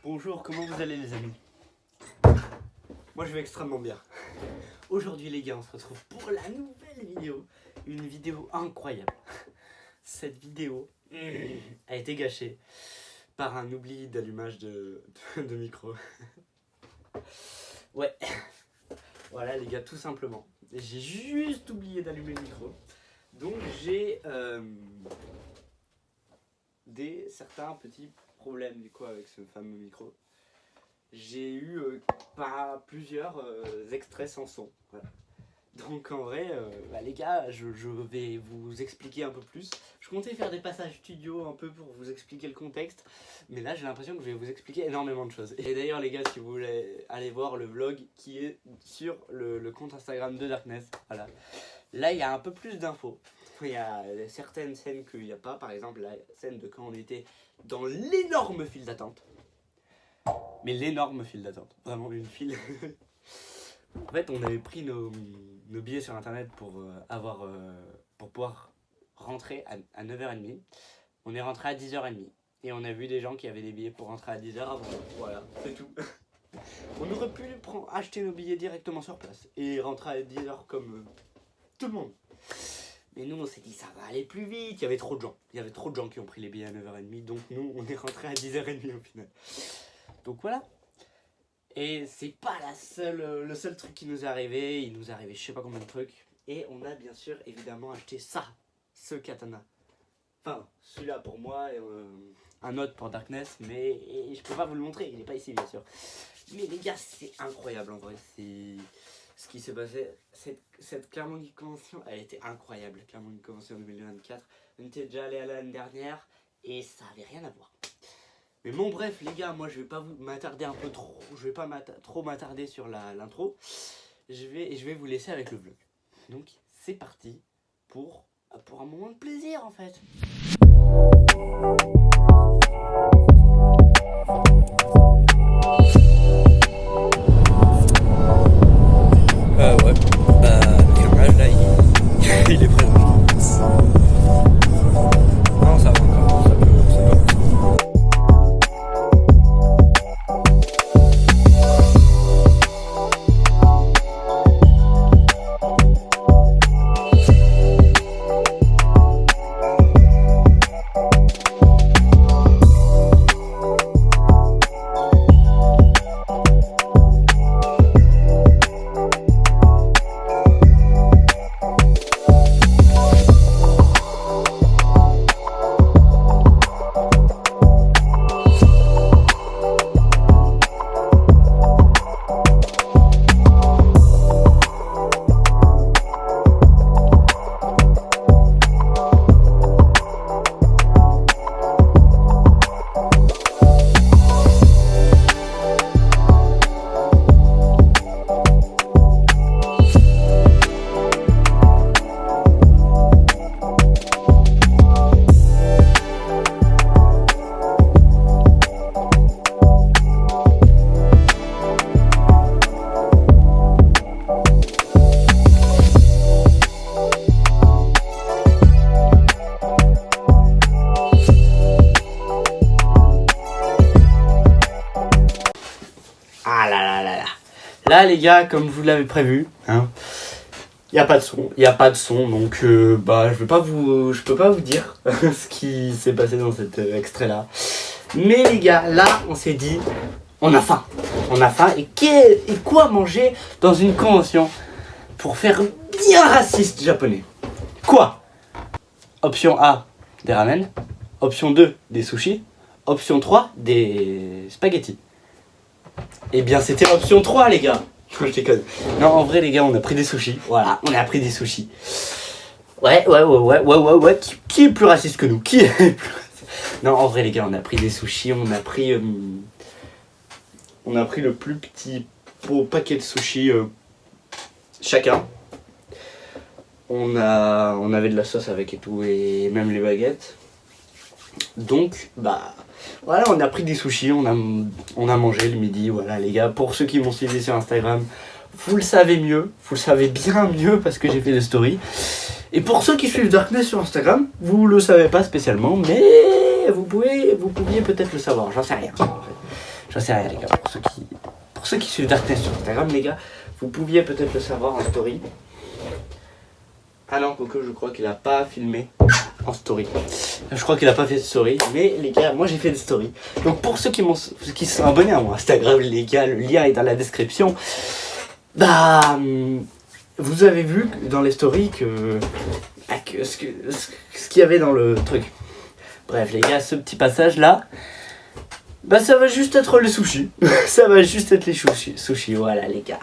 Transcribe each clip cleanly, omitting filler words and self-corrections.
Bonjour, comment vous allez les amis? Moi je vais extrêmement bien. Aujourd'hui les gars, on se retrouve pour la nouvelle vidéo. Une vidéo incroyable. Cette vidéo a été gâchée par un oubli d'allumage de micro. Ouais. Voilà les gars, tout simplement. J'ai juste oublié d'allumer le micro. Donc j'ai certains petits problèmes du coup avec ce fameux micro. J'ai eu plusieurs extraits sans son. Voilà. Donc en vrai, les gars, je vais vous expliquer un peu plus. Je comptais faire des passages studio un peu pour vous expliquer le contexte. Mais là j'ai l'impression que je vais vous expliquer énormément de choses. Et d'ailleurs les gars, si vous voulez aller voir le vlog qui est sur le compte Instagram de Darkness. Voilà. Là il y a un peu plus d'infos. Il y a certaines scènes qu'il n'y a pas. Par exemple la scène de quand on était dans l'énorme file d'attente. Mais l'énorme file d'attente. Vraiment une file. En fait, on avait pris nos billets sur internet pour pouvoir rentrer à 9h30. On est rentré à 10h30. Et on a vu des gens qui avaient des billets pour rentrer à 10h avant. Voilà, c'est tout. On aurait pu acheter nos billets directement sur place et rentrer à 10h comme tout le monde. Mais nous, on s'est dit, ça va aller plus vite. Il y avait trop de gens. Il y avait trop de gens qui ont pris les billets à 9h30. Donc nous, on est rentré à 10h30 au final. Donc voilà. Et c'est pas le seul truc qui nous est arrivé. Il nous est arrivé je sais pas combien de trucs. Et on a bien sûr évidemment acheté ce katana. Enfin, celui-là pour moi et un autre pour Darkness. Mais je peux pas vous le montrer, il est pas ici bien sûr. Mais les gars, c'est incroyable en vrai. C'est ce qui s'est passé. Cette Clermont Geek Convention, elle était incroyable. Clermont Geek Convention 2024. On était déjà allé à l'année dernière et ça avait rien à voir. Mais bon bref les gars, moi je vais pas vous m'attarder un peu trop, je vais pas trop m'attarder sur l'intro. Je vais vous laisser avec le vlog. Donc c'est parti pour un moment de plaisir en fait. Ouais, l'éclairage là il est présent. Non ça va encore, ça peut. Là les gars, comme je vous l'avais prévu, hein, il n'y a pas de son, donc je peux pas vous dire ce qui s'est passé dans cet extrait là. Mais les gars, là on s'est dit, on a faim et quoi manger dans une convention pour faire bien raciste japonais? Quoi? Option A, des ramen. Option 2, des sushis. Option 3, des spaghettis. Eh bien c'était option 3 les gars. Je déconne. Non en vrai les gars, on a pris des sushis. Voilà, on a pris des sushis. Ouais. Qui est plus raciste que nous? Qui est plus raciste? Non en vrai les gars, on a pris des sushis. On a pris le plus petit paquet de sushis chacun. On avait de la sauce avec et tout, et même les baguettes. Donc voilà, on a pris des sushis, on a mangé le midi. Voilà les gars, pour ceux qui m'ont suivi sur Instagram, vous le savez bien mieux parce que j'ai fait des stories. Et pour ceux qui suivent Darkness sur Instagram, vous le savez pas spécialement, mais vous pouviez peut-être le savoir, j'en sais rien en fait. J'en sais rien les gars, pour ceux qui suivent Darkness sur Instagram les gars, vous pouviez peut-être le savoir en story. Ah non, quoique je crois qu'il a pas filmé en story. Je crois qu'il a pas fait de story, mais les gars, moi j'ai fait des stories. Donc pour ceux qui se sont abonnés à mon Instagram les gars, le lien est dans la description. Bah, vous avez vu dans les stories que ce qu'il y avait dans le truc. Bref les gars, ce petit passage là, bah ça va juste être les sushis. Ça va juste être les sushis, voilà les gars.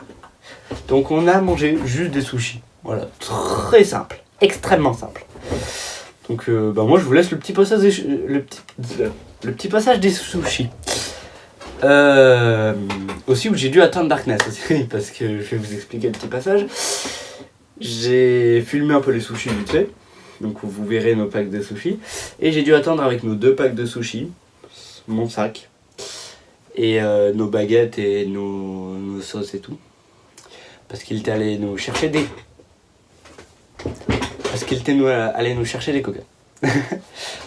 Donc on a mangé juste des sushis. Voilà, très simple, extrêmement simple. Donc bah moi je vous laisse le petit passage le petit passage des sushis. Aussi où j'ai dû attendre Darkness aussi, parce que je vais vous expliquer le petit passage. J'ai filmé un peu les sushis vite fait, donc vous verrez nos packs de sushis. Et j'ai dû attendre avec nos 2 packs de sushis, mon sac, et nos baguettes et nos sauces et tout. Parce qu'il était allé nous chercher des... coca.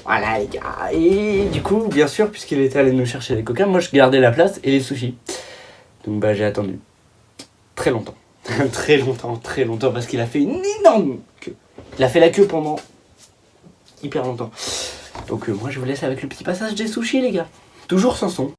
Voilà les gars. Et du coup, bien sûr, puisqu'il était allé nous chercher des coca, moi je gardais la place et les sushis. Donc bah j'ai attendu. Très longtemps. très longtemps, parce qu'il a fait une énorme queue. Il a fait la queue pendant hyper longtemps. Donc moi je vous laisse avec le petit passage des sushis les gars. Toujours sans son.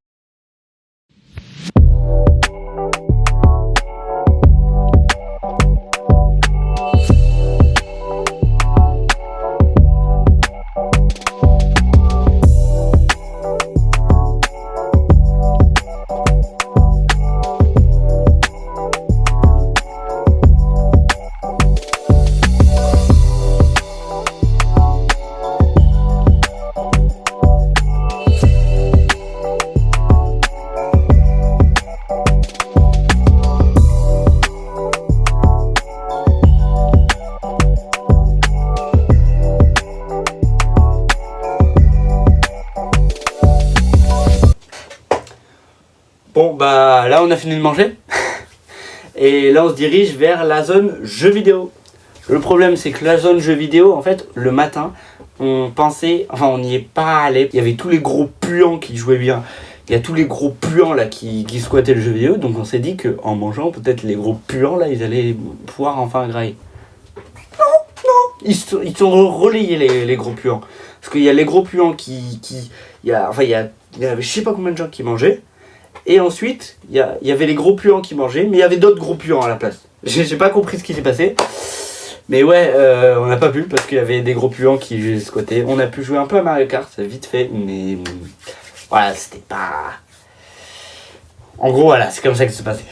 Bon bah là on a fini de manger et là on se dirige vers la zone jeux vidéo. Le problème c'est que la zone jeux vidéo en fait le matin on n'y est pas allé. Il y avait tous les gros puants qui jouaient bien. Il y a tous les gros puants là qui squattaient le jeu vidéo, donc on s'est dit qu'en mangeant peut-être les gros puants là ils allaient pouvoir enfin grailler. Non, ils sont relayés les gros puants. Parce qu'il y a les gros puants il y avait je sais pas combien de gens qui mangeaient. Et ensuite, il y avait les gros puants qui mangeaient, mais il y avait d'autres gros puants à la place. J'ai pas compris ce qui s'est passé. Mais ouais, on n'a pas pu parce qu'il y avait des gros puants qui squattaient. On a pu jouer un peu à Mario Kart, c'est vite fait, mais voilà, c'était pas... En gros, voilà, c'est comme ça que ça s'est passé.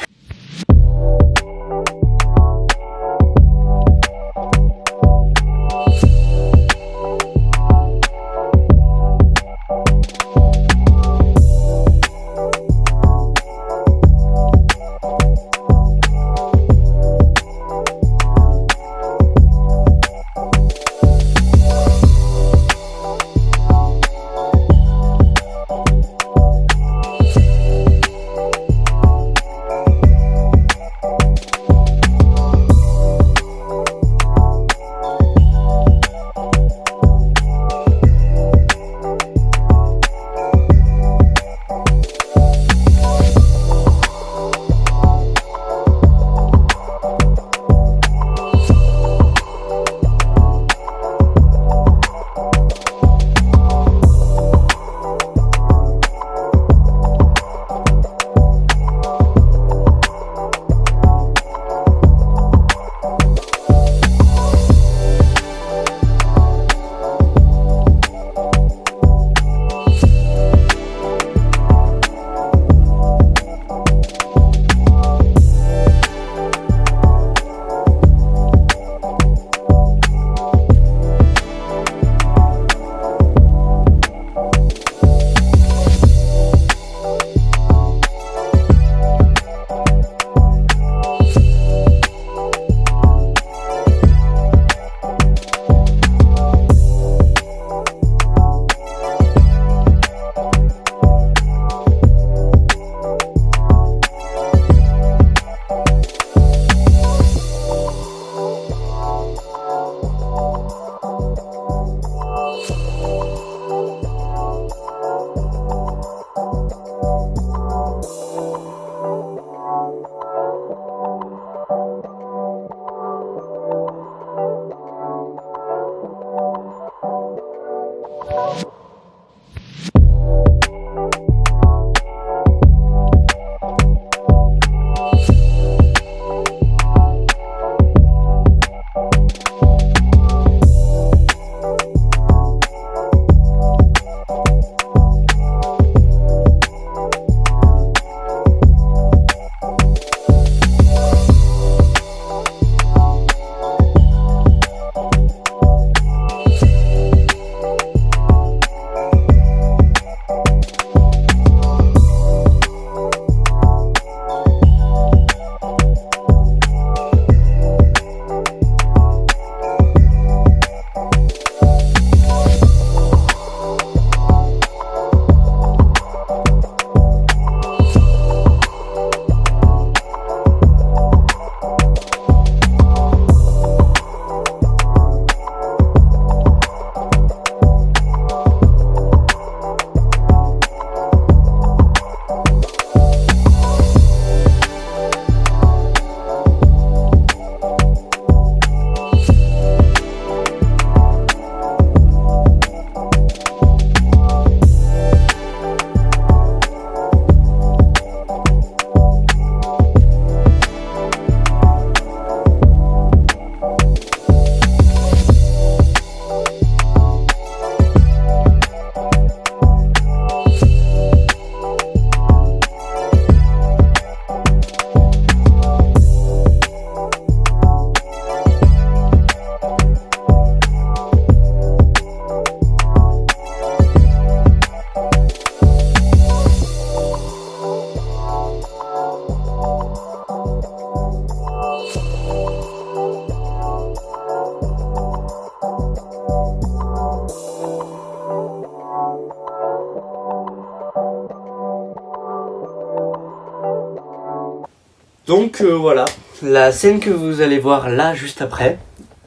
Donc voilà, la scène que vous allez voir là juste après,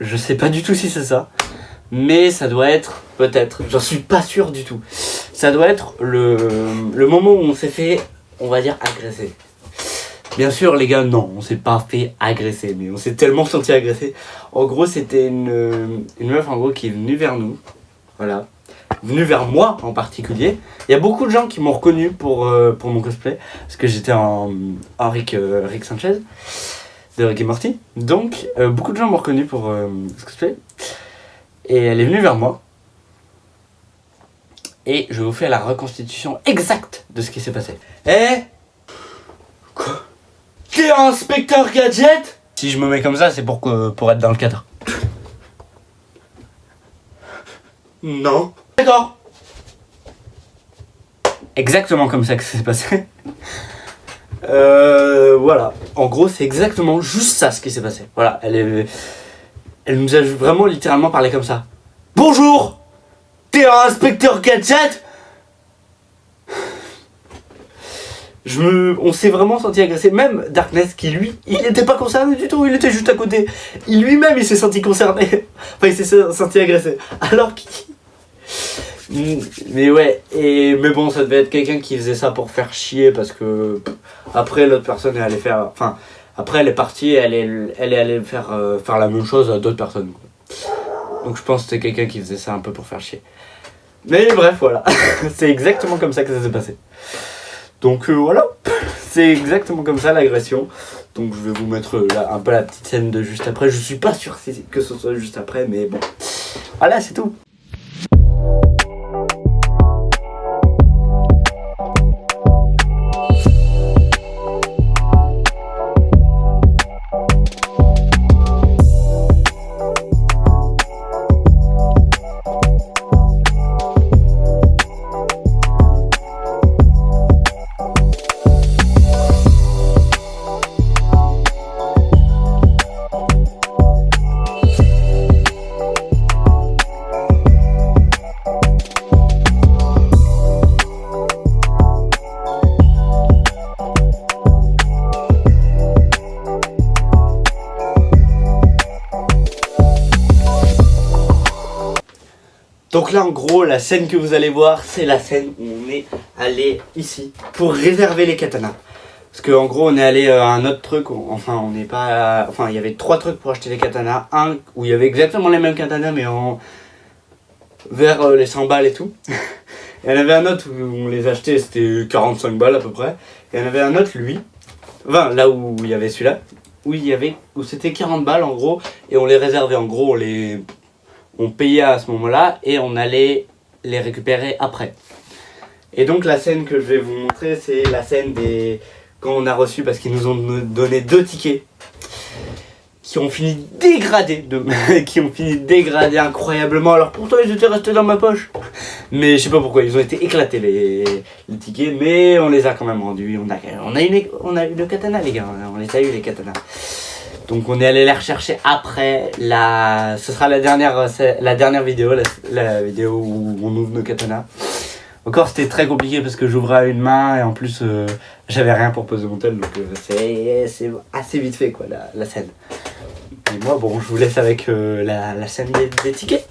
je sais pas du tout si c'est ça, mais ça doit être, peut-être, j'en suis pas sûr du tout, ça doit être le moment où on s'est fait, on va dire, agresser. Bien sûr les gars, non, on s'est pas fait agresser, mais on s'est tellement senti agressé. En gros c'était une meuf en gros qui est venue vers nous, voilà, venue vers moi en particulier. Il y a beaucoup de gens qui m'ont reconnu pour mon cosplay, parce que j'étais en Rick Sanchez, de Rick et Morty. Donc beaucoup de gens m'ont reconnu pour ce cosplay. Et elle est venue vers moi. Et je vous fais la reconstitution exacte de ce qui s'est passé. Quoi? T'es un inspecteur gadget? Si je me mets comme ça, c'est pour être dans le cadre. Non. D'accord. Exactement comme ça que ça s'est passé. Voilà. En gros, c'est exactement juste ça ce qui s'est passé. Voilà. Elle nous a vraiment littéralement parlé comme ça. Bonjour! T'es un inspecteur gadget? On s'est vraiment senti agressé. Même Darkness, qui lui, il n'était pas concerné du tout, il était juste à côté. Lui-même, il s'est senti concerné. Enfin, il s'est senti agressé. Alors mais ouais, mais bon, ça devait être quelqu'un qui faisait ça pour faire chier, parce que après l'autre personne elle allait faire, enfin après elle est partie, elle est allée faire la même chose à d'autres personnes, quoi. Donc je pense que c'était quelqu'un qui faisait ça un peu pour faire chier. Mais bref, voilà. C'est exactement comme ça que ça s'est passé. Donc voilà, c'est exactement comme ça l'agression. Donc je vais vous mettre là, un peu la petite scène de juste après. Je suis pas sûr que ce soit juste après, mais bon. Voilà, c'est tout. Donc là en gros la scène que vous allez voir, c'est la scène où on est allé ici pour réserver les katanas. Parce qu'en gros on est allé à un autre truc, enfin on n'est pas... Enfin il y avait 3 trucs pour acheter les katanas. Un où il y avait exactement les mêmes katanas mais vers les 100 balles et tout. Et il y en avait un autre où on les achetait, c'était 45 balles à peu près. Et il y en avait un autre lui, enfin là où il y avait celui-là, où c'était 40 balles en gros. Et on les réservait, en gros on payait à ce moment-là et on allait les récupérer après. Et donc la scène que je vais vous montrer, c'est la scène quand on a reçu, parce qu'ils nous ont donné 2 tickets qui ont fini dégradés, incroyablement. Alors pourtant ils étaient restés dans ma poche, mais je sais pas pourquoi, ils ont été éclatés les tickets, mais on les a quand même rendus. On a eu le katana les gars, on les a eu les katanas. Donc on est allé les rechercher après. Ce sera la dernière vidéo, la vidéo où on ouvre nos katanas. Encore c'était très compliqué parce que j'ouvrais à une main et en plus j'avais rien pour poser mon tel, donc c'est assez vite fait quoi la scène. Et moi bon, je vous laisse avec la scène des tickets.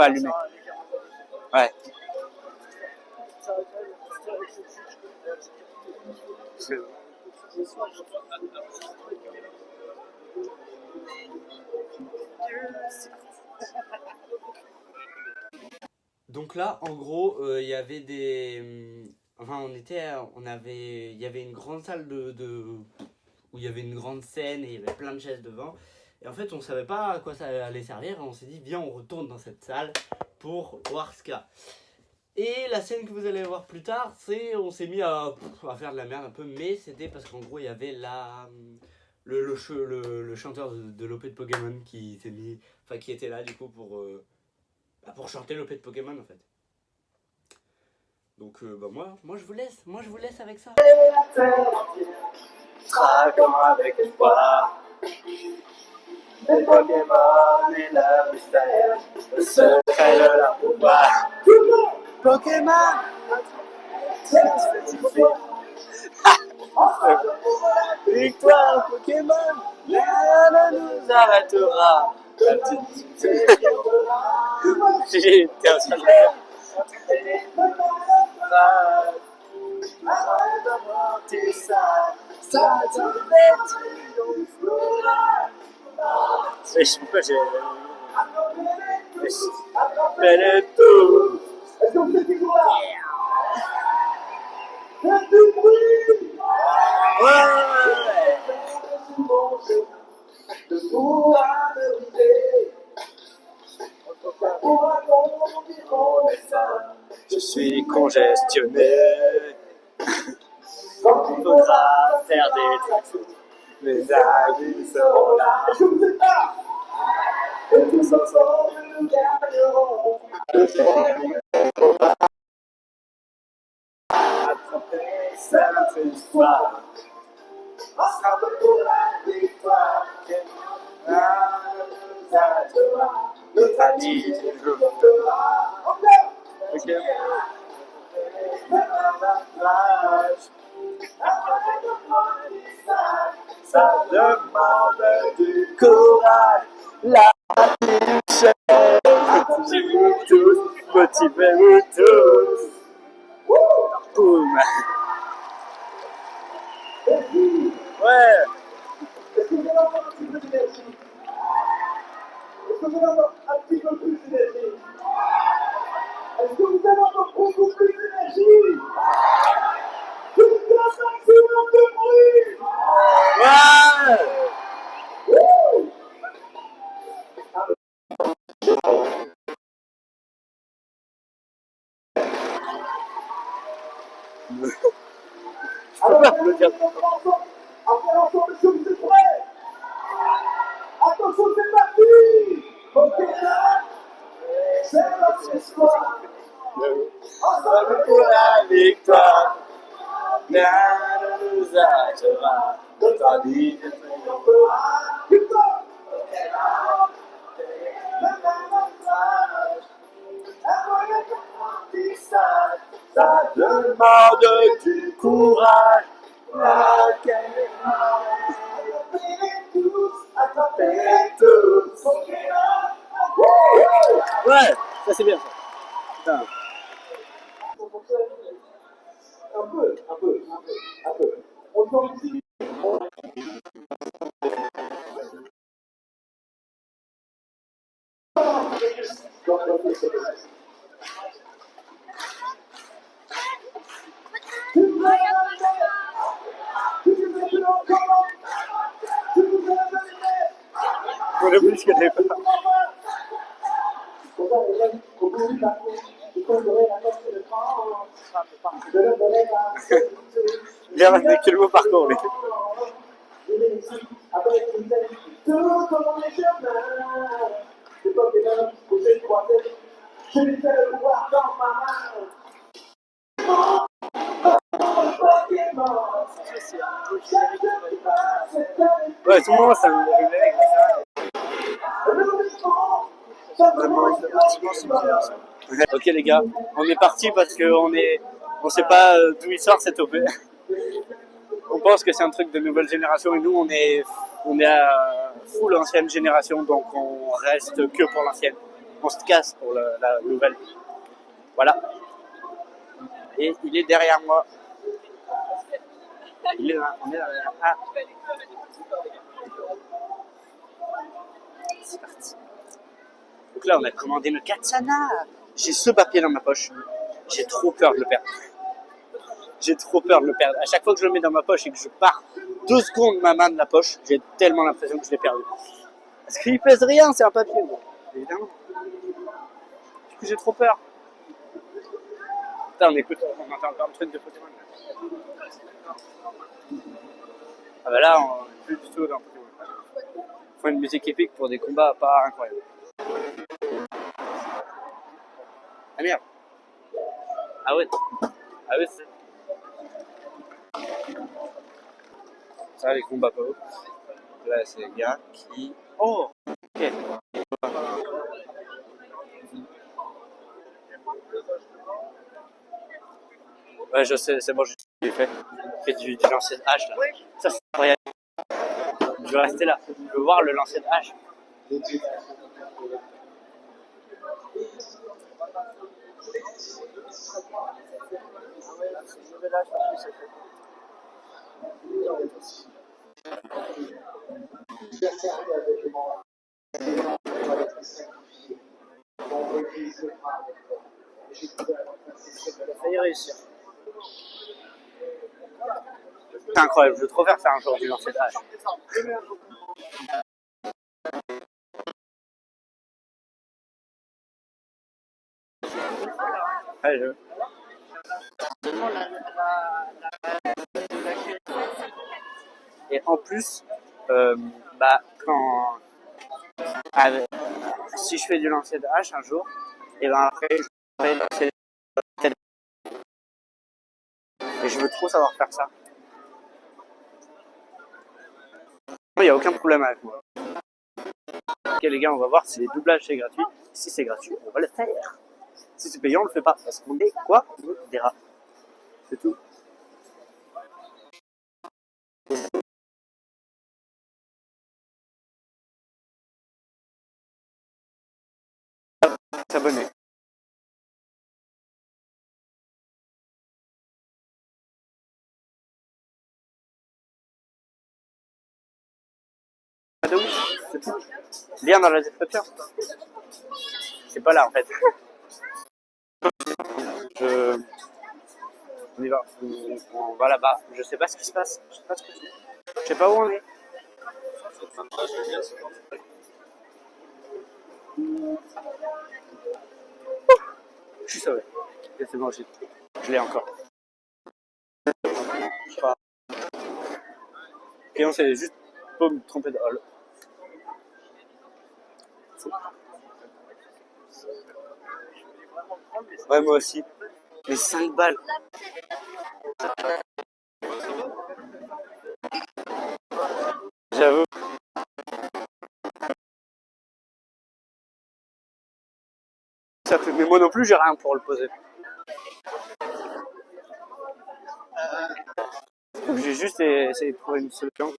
pas allumé. Ouais. Donc là, en gros, il y avait enfin, il y avait une grande salle où il y avait une grande scène et il y avait plein de chaises devant. Et en fait, on savait pas à quoi ça allait servir. Et on s'est dit, viens, on retourne dans cette salle pour voir ce qu'il y a. Et la scène que vous allez voir plus tard, on s'est mis à faire de la merde un peu, mais c'était parce qu'en gros, il y avait le chanteur de l'OP de Pokémon qui était là du coup pour chanter l'OP de Pokémon en fait. Donc moi je vous laisse avec ça. Dragon avec espoir, les Pokémon et le mystère, le secret de leur pouvoir. Pokémon, victoire Pokémon, rien ne nous arrêtera. J'étais en train de j'appelle tout. Je suis congestionné. Il faudra faire des trucs. Les avis sont là. Et tous ensemble nous gagnerons. Attraper cette histoire. Ensemble pour la victoire. Notre ami, je fera. Ok. Ça demande du courage. La motivez-vous tous, motivez-vous tous. Boum. Ouais. Est-ce que vous avez encore un petit peu d'énergie? Est-ce que vous avez encore un petit peu plus d'énergie? Est-ce que vous avez encore beaucoup plus d'énergie? Je vous donne un maximum de bruit! Ouais! Alors, on va faire ensemble, est-ce que vous êtes prêts? Attention, c'est parti! Ok, là, c'est notre histoire. Ensemble pour la victoire. Rien ne nous arrêtera. Notre ami est triomphera. Victoire! Ok, là, le avantage. Un moyen d'apprentissage. Ça demande du courage. Attrapez tous, attrapez tous. Ouais, ça c'est bien ça. Putain. Un peu. On s'en dit. On a plus que des pas. Il y a avec quel mot parcours lui. Ouais, tout le monde, ça me réveille. Ok les gars, on est parti parce on sait pas d'où il sort cette OP. On pense que c'est un truc de nouvelle génération et nous on est à full ancienne génération, donc on reste que pour l'ancienne. on se casse pour la nouvelle. Voilà. Et il est derrière moi. On est derrière. Ah. C'est parti. Donc là, on a commandé le Katsana. J'ai ce papier dans ma poche. J'ai trop peur de le perdre. J'ai trop peur de le perdre. À chaque fois que je le mets dans ma poche et que je pars 2 secondes ma main de la poche, j'ai tellement l'impression que je l'ai perdu. Parce qu'il pèse rien, c'est un papier. Bon, évidemment. Du coup, j'ai trop peur. Putain, on entend encore le truc de Pokémon. Ah bah là, on n'est plus du tout dans Pokémon. Il faut une musique épique pour des combats pas incroyables. Ah merde. Ah ouais. Ah ouais, c'est ça, les combats pas ouf. Là, c'est les gars qui... Oh, ok. Ouais, je sais, c'est bon, j'ai fait. J'ai fait du lancer de hache, là. Ça, c'est incroyable. Je vais rester là. Je veux voir le lancer de hache. Ça y réussir. C'est incroyable, je veux trop faire ça un jour du lancer de hache. Allez, je... Et en plus, quand si je fais du lancer de hache un jour, et ben après je vais lancer tête. Et je veux trop savoir faire ça. Il n'y a aucun problème avec moi. Ok les gars, on va voir si les doublages c'est gratuit. Si c'est gratuit, on va le faire. Si c'est payant, on le fait pas. Parce qu'on est quoi? Des rats. C'est tout. S'abonner. C'est tout. Lien dans la description. C'est pas là en fait. On y va. On va là-bas. Je sais pas ce qui se passe. Je sais pas ce que c'est. Je sais pas où on est. Je suis sauvé. Ok, c'est bon, je l'ai encore. Je sais pas. Ok, on s'est juste pas me tromper de hall. Ouais, moi aussi. Mais 5 balles. J'avoue. Ça fait... Mais moi non plus, j'ai rien pour le poser. Donc j'ai juste essayé de trouver une solution.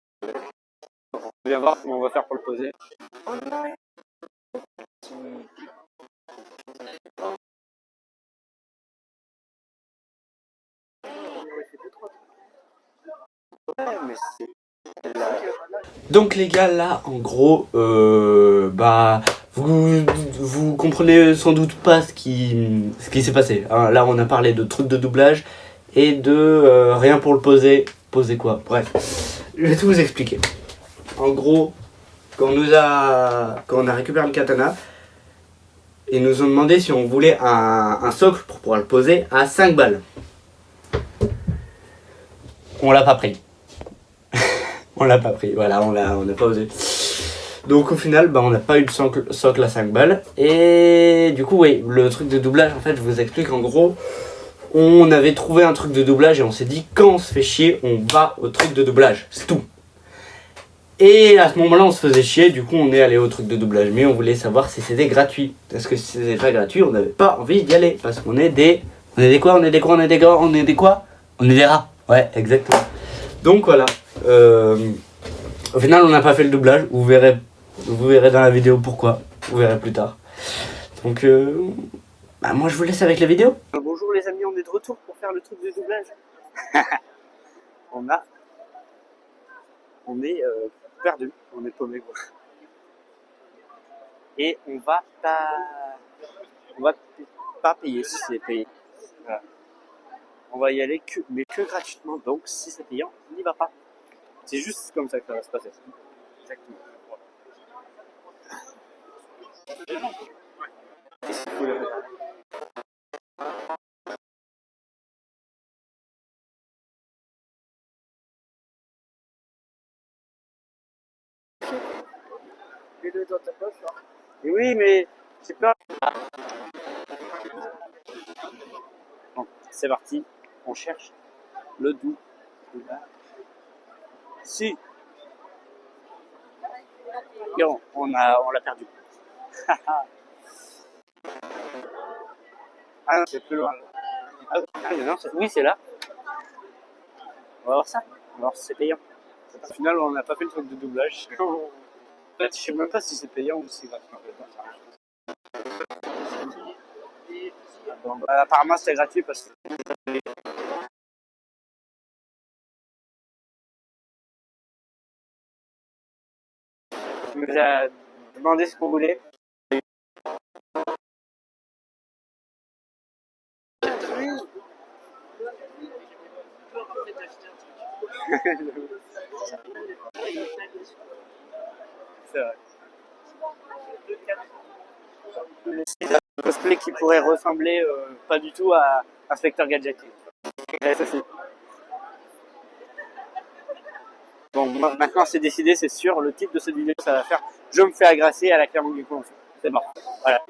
On vient voir comment on va faire pour le poser. Donc les gars, là en gros, vous comprenez sans doute pas ce qui s'est passé. Hein, là on a parlé de trucs de doublage et de rien pour le poser. Poser quoi? Bref, je vais tout vous expliquer. En gros, quand on a récupéré le katana, ils nous ont demandé si on voulait un socle pour pouvoir le poser à 5 balles. On l'a pas pris. On l'a pas pris, voilà, on n'a pas osé. Donc au final, on n'a pas eu de socle à 5 balles. Et du coup, oui, le truc de doublage, en fait, je vous explique, en gros, on avait trouvé un truc de doublage et on s'est dit, quand on se fait chier, on va au truc de doublage, c'est tout. Et à ce moment-là, on se faisait chier, du coup, on est allé au truc de doublage. Mais on voulait savoir si c'était gratuit. Parce que si c'était pas gratuit, on n'avait pas envie d'y aller. Parce qu'on est des... On est des quoi? On est des quoi? On est des quoi? On est des quoi? On est des rats. Ouais, exactement. Donc voilà. Au final, on n'a pas fait le doublage. Vous verrez dans la vidéo pourquoi. Vous verrez plus tard. Donc, bah, moi je vous laisse avec la vidéo. Bonjour les amis, on est de retour pour faire le truc de doublage. on est perdu, on est paumé quoi. Et on va pas payer si c'est payé. Voilà. On va y aller mais que gratuitement, donc si c'est payant, on n'y va pas. C'est juste comme ça que ça va se passer. Exactement. Les deux dans ta poche, hein. Et oui, mais j'ai peur. Bon, c'est parti. On cherche le doux. Si. Non, on l'a perdu. Ah non, c'est plus loin. Ah, non, oui, c'est là. On va voir ça. On va voir si c'est payant. Au final, on n'a pas fait le truc de doublage. En fait, je sais même pas si c'est payant ou si c'est gratuit. Bon, bah, apparemment, c'est gratuit parce que. Il nous a demandé ce qu'on voulait. C'est vrai. Un cosplay qui pourrait ressembler pas du tout à Inspecteur Gadget. Ouais, ça, c'est... Bon, maintenant c'est décidé, c'est sûr, le titre de cette vidéo ça va faire je me fais agresser à la Clermont du Conflit. C'est bon. Voilà.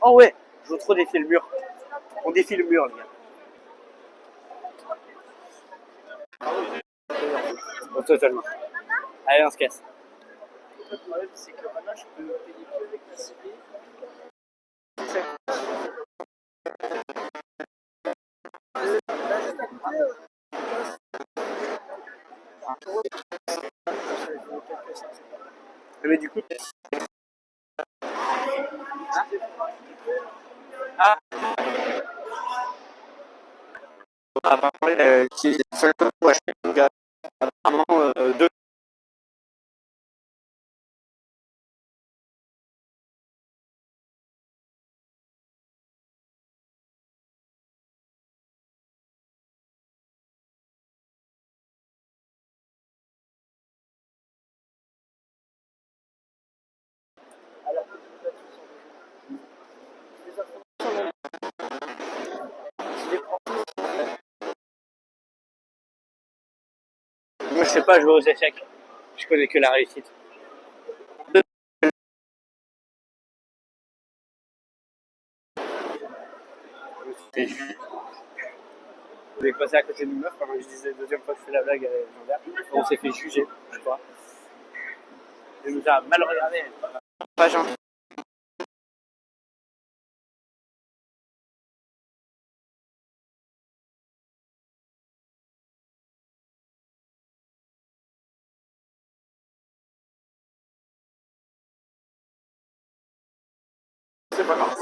Oh ouais, je veux trop défier le mur. On défie le mur, les gars. Oh, totalement. Allez, on se casse. Le problème, c'est que maintenant, je peux payer que avec la CP. Mais du coup... Ah apparemment, qui est 5 euros pour acheter le gars. Apparemment, 2. Moi, je sais pas jouer aux échecs. Je connais que la réussite. On est passé à côté d'une meuf pendant que je disais la deuxième fois que je fais la blague à Jean-Bert. On s'est fait juger, je crois. Elle nous a mal regardé. Pas gentil. C'est pas grave.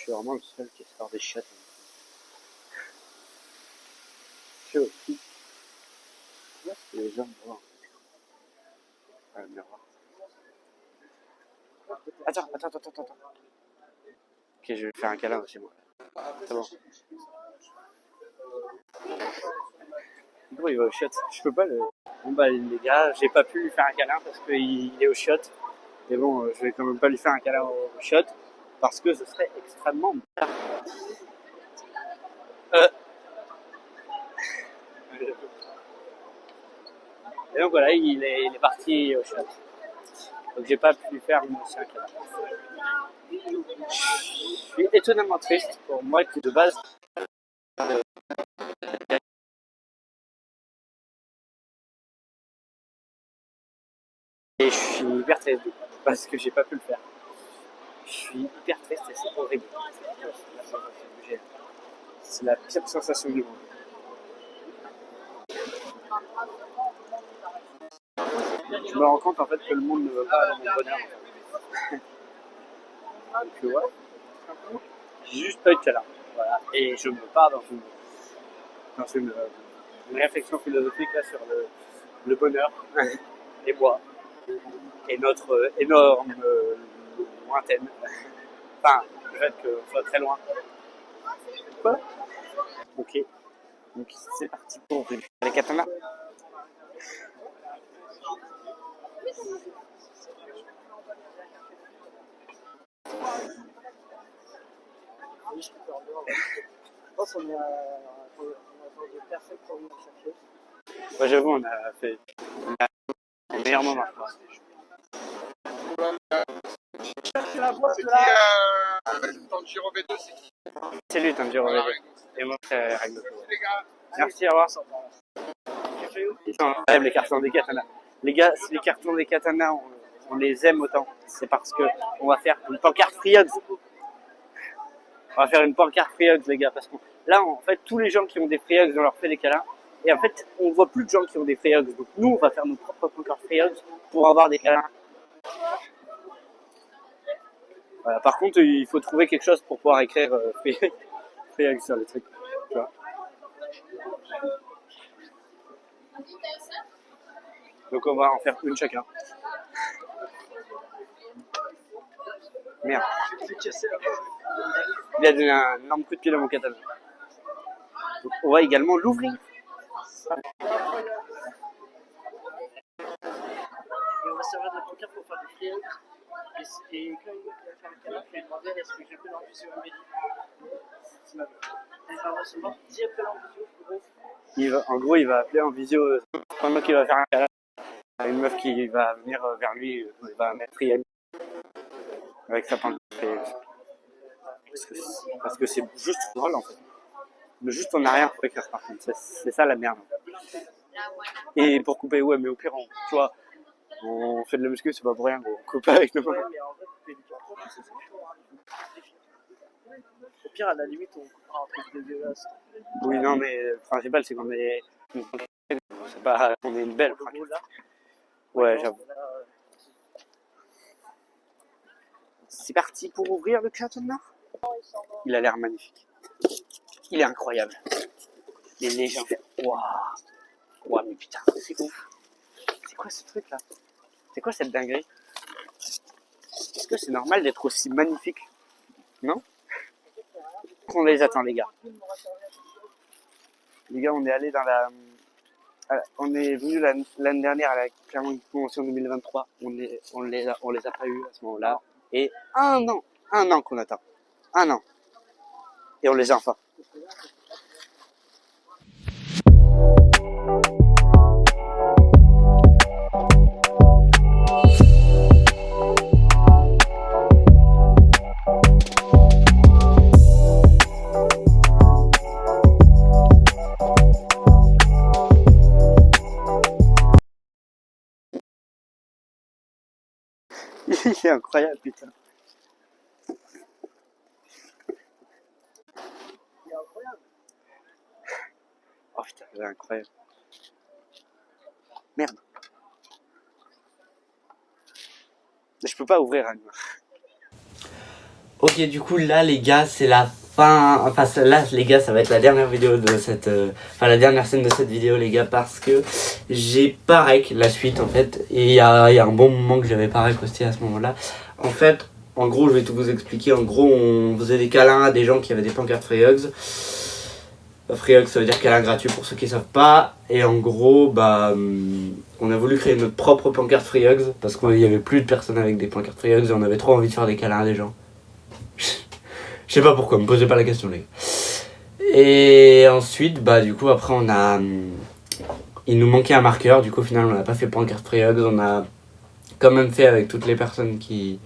Je suis vraiment le seul qui sort des chiottes. Je suis aussi. Où est-ce que les gens me voient? Le miroir. Attends. Ok, je vais faire un câlin chez moi. C'est bon. Bon, il va aux chiottes. Je peux pas le. Bon bah les gars, j'ai pas pu lui faire un câlin parce qu'il est aux chiottes. Mais bon, je vais quand même pas lui faire un câlin aux chiottes parce que ce serait extrêmement bizarre. Et donc voilà, il est parti aux chiottes. Donc j'ai pas pu lui faire un câlin. Je suis étonnamment triste pour moi qui de base et je suis hyper triste parce que j'ai pas pu le faire. Je suis hyper triste et c'est horrible. C'est la pire sensation du monde. Je me rends compte en fait que le monde ne veut pas mon bonheur. Donc ouais, j'ai juste pas eu de câlin. Voilà. Et je me pars dans une réflexion philosophique là sur le bonheur et moi et notre énorme lointaine. Enfin, le fait qu'on soit très loin. Quoi? Ok. Donc c'est parti pour les katanas. Je pense qu'on a de personnes pour venir chercher. Ouais, j'avoue, on a fait le meilleur moment. Tanjiro V2, c'est qui? C'est lui, Tanjiro V2. Et moi, c'est Ragnar. Merci, au revoir. Ils sont incroyables, les cartons des katanas. Les gars, si les cartons des katanas, on les aime autant, c'est parce que on va faire une pancarte Free Hugs. On va faire une pancarte Free Hugs, les gars, parce que là, en fait, tous les gens qui ont des Free Hugs, on leur fait des câlins. Et en fait, on voit plus de gens qui ont des Free Hugs. Donc nous, on va faire nos propres pancartes Free Hugs pour avoir des câlins. Voilà. Par contre, il faut trouver quelque chose pour pouvoir écrire Free Hugs sur les trucs. Tu vois. Donc on va en faire une chacun. Merde. Il a donné un énorme coup de pied dans mon catalogue. Donc on va également l'ouvrir. Et on va servir de pancarte pour faire des free hugs. Et quand il va faire un câlin, je lui ai demandé est-ce que j'ai pu leur visio Amélie. Elle va recevoir 10 appels en visio. En gros, il va appeler en visio pendant qu'il va faire un câlin. Une meuf qui va venir vers lui, il va mettre Riel avec sa pancarte. Parce que c'est juste drôle en fait. Mais juste on n'a rien pour écrire par contre. C'est ça la merde. Et pour couper, ouais, mais au pire, tu vois, on fait de la muscu, c'est pas pour rien, on coupe avec nos mains. Au pire, à la limite, on coupera un truc dégueulasse. Oui, non, mais le principal, c'est qu'on est. C'est pas qu'on est une belle. Ouais, j'avoue. C'est parti pour ouvrir le château de Nord. Il a l'air magnifique. Il est incroyable. Les légendes. Waouh. Waouh, mais putain, c'est ouf. C'est quoi ce truc là? C'est quoi cette dinguerie? Est-ce que c'est normal d'être aussi magnifique? Non? On les attend, les gars. Les gars, on est allé dans la... On est venu l'année dernière à la Clermont Convention 2023. On les a pas eu à ce moment-là. Et un an qu'on attend. Un an. Et on les a enfin. Il est incroyable, putain. Oh putain, il est incroyable. Merde. Je peux pas ouvrir un. Ok, du coup là les gars, c'est la fin. Enfin là les gars, ça va être la dernière vidéo de cette... Enfin la dernière scène de cette vidéo les gars, parce que j'ai pas rec la suite en fait. Et il y a un bon moment que j'avais pas rec aussi à ce moment-là. En fait, en gros je vais tout vous expliquer. En gros on faisait des câlins à des gens qui avaient des pancartes Free Hugs. Free Hugs ça veut dire câlin gratuit pour ceux qui savent pas. Et en gros bah... on a voulu créer notre propre pancarte Free Hugs parce qu'il y avait plus de personnes avec des pancartes Free Hugs et on avait trop envie de faire des câlins à des gens. Je sais pas pourquoi, me posez pas la question les gars. Et ensuite, bah du coup après on a... Il nous manquait un marqueur, du coup au final on n'a pas fait pancarte Free Hugs, on a quand même fait avec toutes les personnes qui...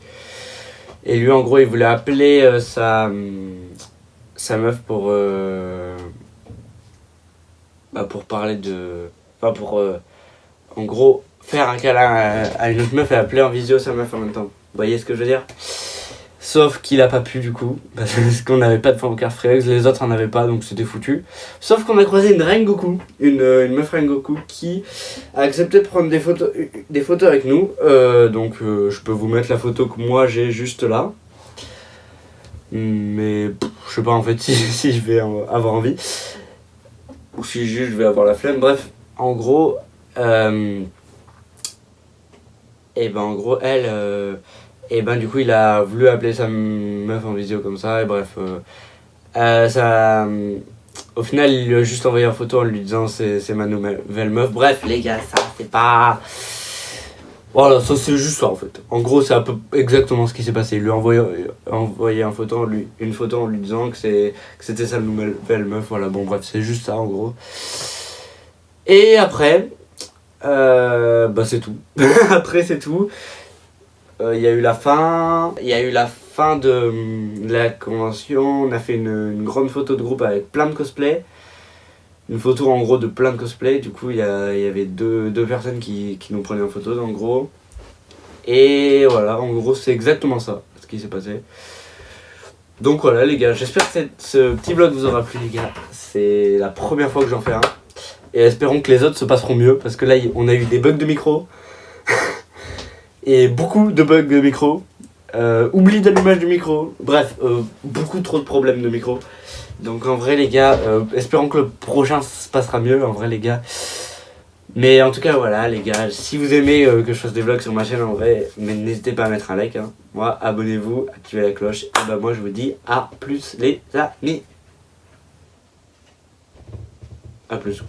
Et lui en gros il voulait appeler sa meuf pour... Bah pour parler de... Enfin pour... en gros faire un câlin à une autre meuf et appeler en visio sa meuf en même temps. Vous voyez ce que je veux dire? Sauf qu'il a pas pu du coup, parce qu'on n'avait pas de pancarte Free Hugs, les autres en avaient pas donc c'était foutu. Sauf qu'on a croisé une Rengoku, une meuf Rengoku qui a accepté de prendre des photos avec nous. Donc je peux vous mettre la photo que moi j'ai juste là. Mais je sais pas en fait si je vais avoir envie. Ou si juste je vais avoir la flemme. Bref, en gros... et ben en gros elle... et ben du coup il a voulu appeler sa meuf en visio comme ça et bref ça, au final il lui a juste envoyé une photo en lui disant c'est ma nouvelle meuf. Bref les gars, ça c'est pas... Voilà, ça c'est juste ça en fait. En gros c'est un peu exactement ce qui s'est passé. Il lui a envoyé une photo en lui disant que c'était sa nouvelle meuf. Voilà, bon bref c'est juste ça en gros. Et après bah c'est tout. Après c'est tout. Il y a eu la fin de la convention. On a fait une grande photo de groupe avec plein de cosplays. Une photo en gros de plein de cosplays. Du coup il y avait deux personnes qui nous prenaient en photo en gros. Et voilà, en gros c'est exactement ça ce qui s'est passé. Donc voilà les gars, j'espère que ce petit vlog vous aura plu les gars. C'est la première fois que j'en fais un. Et espérons que les autres se passeront mieux. Parce que là on a eu des bugs de micro. Et beaucoup de bugs de micro, oubli d'allumage du micro, bref, beaucoup trop de problèmes de micro. Donc en vrai les gars, espérons que le prochain se passera mieux en vrai les gars. Mais en tout cas voilà les gars, si vous aimez que je fasse des vlogs sur ma chaîne en vrai, mais n'hésitez pas à mettre un like hein. Moi abonnez-vous, activez la cloche, et bah moi je vous dis à plus les amis. À plus.